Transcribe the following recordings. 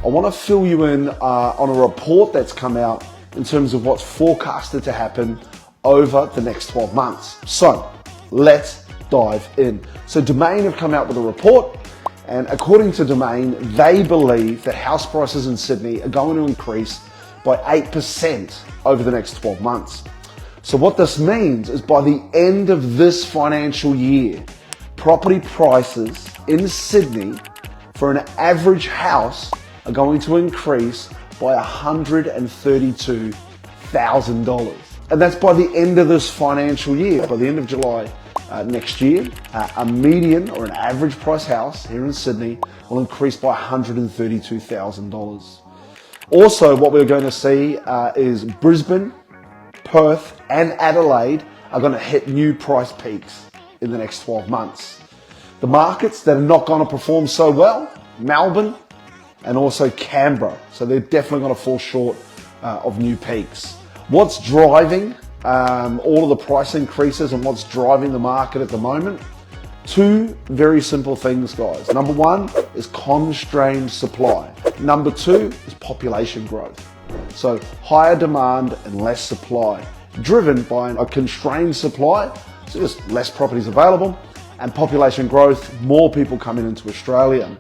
I want to fill you in on a report that's come out in terms of what's forecasted to happen over the next 12 months. So let's dive in. So Domain have come out with a report, and according to Domain, they believe that house prices in Sydney are going to increase by 8% over the next 12 months. So what this means is by the end of this financial year, property prices in Sydney for an average house are going to increase by $132,000. And that's by the end of this financial year. By the end of July next year, a median or an average price house here in Sydney will increase by $132,000. Also, what we're going to see is Brisbane, Perth and Adelaide are going to hit new price peaks in the next 12 months. The markets that are not going to perform so well, Melbourne and also Canberra. So they're definitely going to fall short of new peaks. What's driving all of the price increases and what's driving the market at the moment? Two very simple things, guys. Number one is constrained supply. Number two is population growth. So higher demand and less supply, driven by a constrained supply, so just less properties available, and population growth, more people coming into Australia.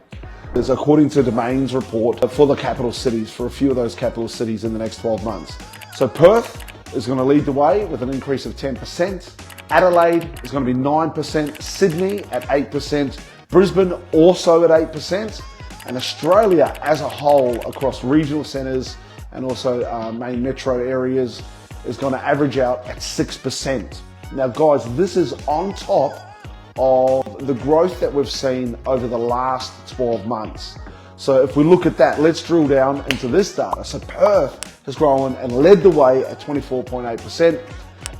There's, according to Domain's report, for the capital cities, for a few of those capital cities in the next 12 months. So Perth is going to lead the way with an increase of 10%. Adelaide is going to be 9%, Sydney at 8%, Brisbane also at 8%, and Australia as a whole across regional centres and also main metro areas is going to average out at 6%. Now guys, this is on top of the growth that we've seen over the last 12 months. So if we look at that, let's drill down into this data. So Perth has grown and led the way at 24.8%.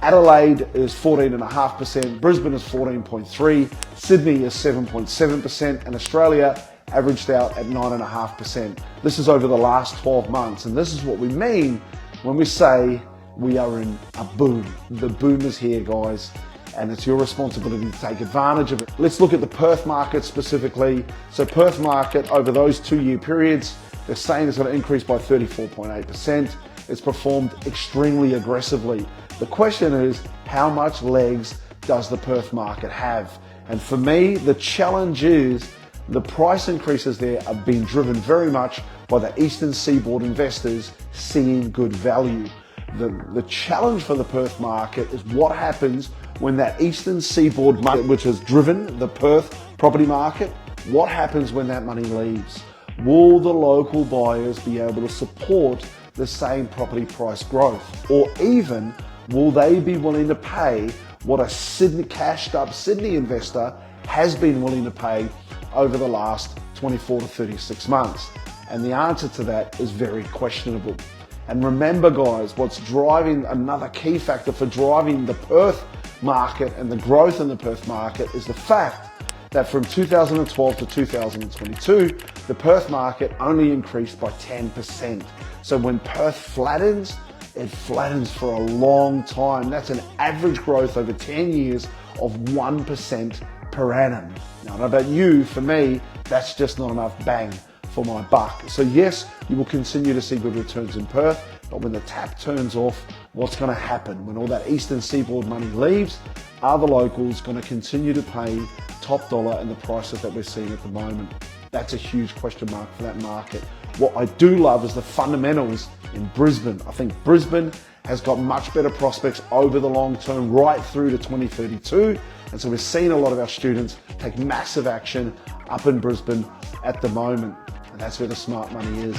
Adelaide is 14.5%, Brisbane is 14.3%, Sydney is 7.7%, and Australia averaged out at 9.5%. This is over the last 12 months, and this is what we mean when we say we are in a boom. The boom is here, guys, and it's your responsibility to take advantage of it. Let's look at the Perth market specifically. So Perth market over those 2-year periods, they're saying it's going to increase by 34.8%. It's performed extremely aggressively. The question is, how much legs does the Perth market have? And for me, the challenge is the price increases there are being driven very much by the Eastern Seaboard investors seeing good value. The challenge for the Perth market is what happens when that Eastern Seaboard market, which has driven the Perth property market, what happens when that money leaves? Will the local buyers be able to support the same property price growth? Or even, will they be willing to pay what a cashed up Sydney investor has been willing to pay over the last 24 to 36 months? And the answer to that is very questionable. And remember, guys, what's driving, another key factor for driving the Perth market and the growth in the Perth market is the fact that from 2012 to 2022, the Perth market only increased by 10%. So when Perth flattens, it flattens for a long time. That's an average growth over 10 years of 1% per annum. Now, I don't know about you, for me, that's just not enough bang for my buck. So yes, you will continue to see good returns in Perth, but when the tap turns off, what's going to happen? When all that Eastern Seaboard money leaves, are the locals going to continue to pay top dollar in the prices that we're seeing at the moment? That's a huge question mark for that market. What I do love is the fundamentals in Brisbane. I think Brisbane has got much better prospects over the long term, right through to 2032. And so we're seeing a lot of our students take massive action up in Brisbane at the moment. And that's where the smart money is.